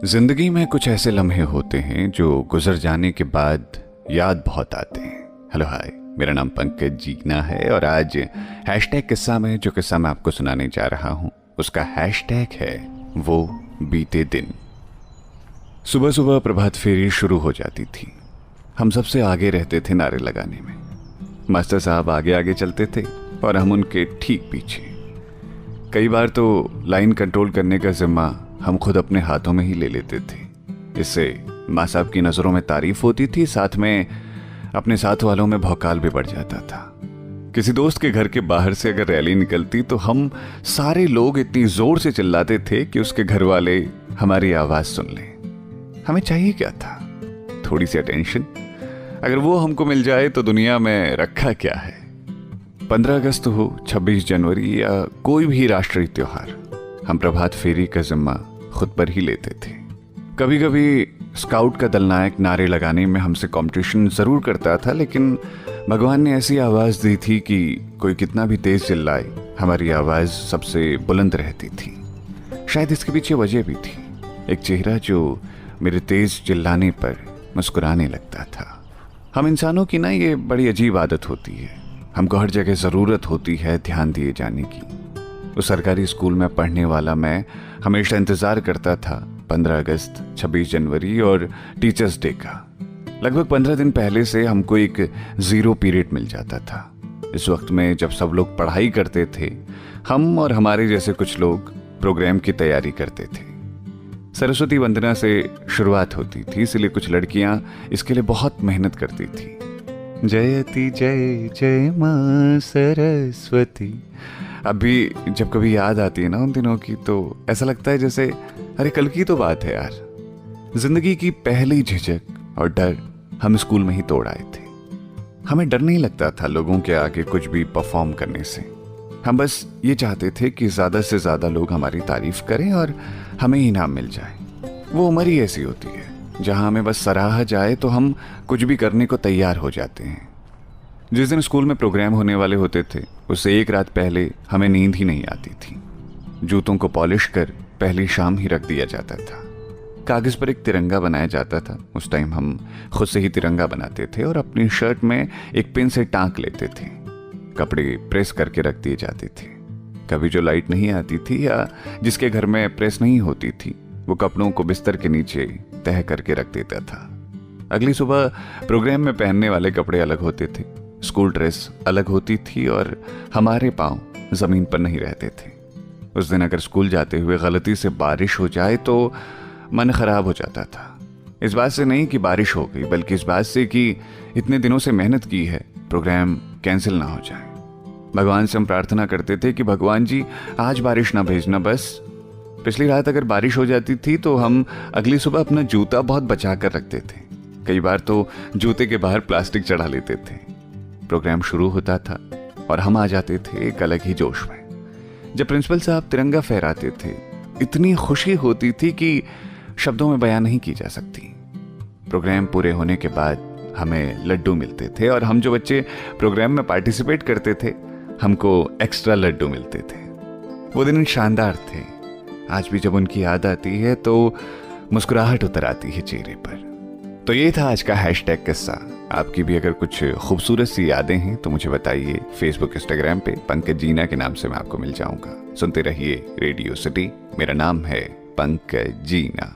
जिंदगी में कुछ ऐसे लम्हे होते हैं जो गुजर जाने के बाद याद बहुत आते हैं। हेलो हाय, मेरा नाम पंकज जीना है और आज हैशटैग किस्सा में जो किस्सा मैं आपको सुनाने जा रहा हूं उसका हैशटैग है वो बीते दिन। सुबह सुबह प्रभात फेरी शुरू हो जाती थी। हम सबसे आगे रहते थे नारे लगाने में। मास्टर साहब आगे आगे चलते थे और हम उनके ठीक पीछे। कई बार तो लाइन कंट्रोल करने का जिम्मा हम खुद अपने हाथों में ही ले लेते थे। इससे माँ साहब की नज़रों में तारीफ होती थी, साथ में अपने साथ वालों में भौकाल भी बढ़ जाता था। किसी दोस्त के घर के बाहर से अगर रैली निकलती तो हम सारे लोग इतनी जोर से चिल्लाते थे कि उसके घर वाले हमारी आवाज़ सुन लें। हमें चाहिए क्या था? थोड़ी सी अटेंशन। अगर वो हमको मिल जाए तो दुनिया में रखा क्या है। 15 अगस्त हो, 26 जनवरी या कोई भी राष्ट्रीय त्योहार, हम प्रभात फेरी का जिम्मा खुद पर ही लेते थे। कभी कभी स्काउट का दलनायक नारे लगाने में हमसे कंपटीशन जरूर करता था, लेकिन भगवान ने ऐसी आवाज़ दी थी कि कोई कितना भी तेज चिल्लाए, हमारी आवाज़ सबसे बुलंद रहती थी। शायद इसके पीछे वजह भी थी, एक चेहरा जो मेरे तेज चिल्लाने पर मुस्कुराने लगता था। हम इंसानों की ना ये बड़ी अजीब आदत होती है, हमको हर जगह ज़रूरत होती है ध्यान दिए जाने की। उस सरकारी स्कूल में पढ़ने वाला मैं हमेशा इंतज़ार करता था 15 अगस्त, 26 जनवरी और टीचर्स डे का। लगभग 15 दिन पहले से हमको एक ज़ीरो पीरियड मिल जाता था। इस वक्त में जब सब लोग पढ़ाई करते थे, हम और हमारे जैसे कुछ लोग प्रोग्राम की तैयारी करते थे। सरस्वती वंदना से शुरुआत होती थी, इसलिए कुछ लड़कियां इसके लिए बहुत मेहनत करती थी। जयति जय जय माँ सरस्वती। अभी जब कभी याद आती है ना उन दिनों की, तो ऐसा लगता है जैसे अरे कल की तो बात है यार। जिंदगी की पहली झिझक और डर हम स्कूल में ही तोड़ आए थे। हमें डर नहीं लगता था लोगों के आगे कुछ भी परफॉर्म करने से। हम बस ये चाहते थे कि ज़्यादा से ज़्यादा लोग हमारी तारीफ करें और हमें इनाम मिल जाए। वो उम्र ही ऐसी होती है जहाँ हमें बस सराहा जाए तो हम कुछ भी करने को तैयार हो जाते हैं। जिस दिन स्कूल में प्रोग्राम होने वाले होते थे, उससे एक रात पहले हमें नींद ही नहीं आती थी। जूतों को पॉलिश कर पहली शाम ही रख दिया जाता था। कागज़ पर एक तिरंगा बनाया जाता था। उस टाइम हम खुद से ही तिरंगा बनाते थे और अपनी शर्ट में एक पिन से टाँक लेते थे। कपड़े प्रेस करके रख दिए जाते थे। कभी जो लाइट नहीं आती थी या जिसके घर में प्रेस नहीं होती थी, वो कपड़ों को बिस्तर के नीचे तह करके रख देता था। अगली सुबह प्रोग्राम में पहनने वाले कपड़े अलग होते थे, स्कूल ड्रेस अलग होती थी और हमारे पाँव ज़मीन पर नहीं रहते थे। उस दिन अगर स्कूल जाते हुए गलती से बारिश हो जाए तो मन खराब हो जाता था। इस बात से नहीं कि बारिश हो गई, बल्कि इस बात से कि इतने दिनों से मेहनत की है, प्रोग्राम कैंसिल ना हो जाए। भगवान से हम प्रार्थना करते थे कि भगवान जी आज बारिश ना भेजना। बस पिछली रात अगर बारिश हो जाती थी तो हम अगली सुबह अपना जूता बहुत बचा कर रखते थे। कई बार तो जूते के बाहर प्लास्टिक चढ़ा लेते थे। प्रोग्राम शुरू होता था और हम आ जाते थे एक अलग ही जोश में। जब प्रिंसिपल साहब तिरंगा फहराते थे, इतनी खुशी होती थी कि शब्दों में बयान नहीं की जा सकती। प्रोग्राम पूरे होने के बाद हमें लड्डू मिलते थे और हम जो बच्चे प्रोग्राम में पार्टिसिपेट करते थे, हमको एक्स्ट्रा लड्डू मिलते थे। वो दिन शानदार थे। आज भी जब उनकी याद आती है तो मुस्कुराहट उतर आती है चेहरे पर। तो ये था आज का हैशटैग किस्सा। आपकी भी अगर कुछ खूबसूरत सी यादें हैं तो मुझे बताइए। फेसबुक, इंस्टाग्राम पे पंकज जीना के नाम से मैं आपको मिल जाऊंगा। सुनते रहिए रेडियो सिटी। मेरा नाम है पंकज जीना।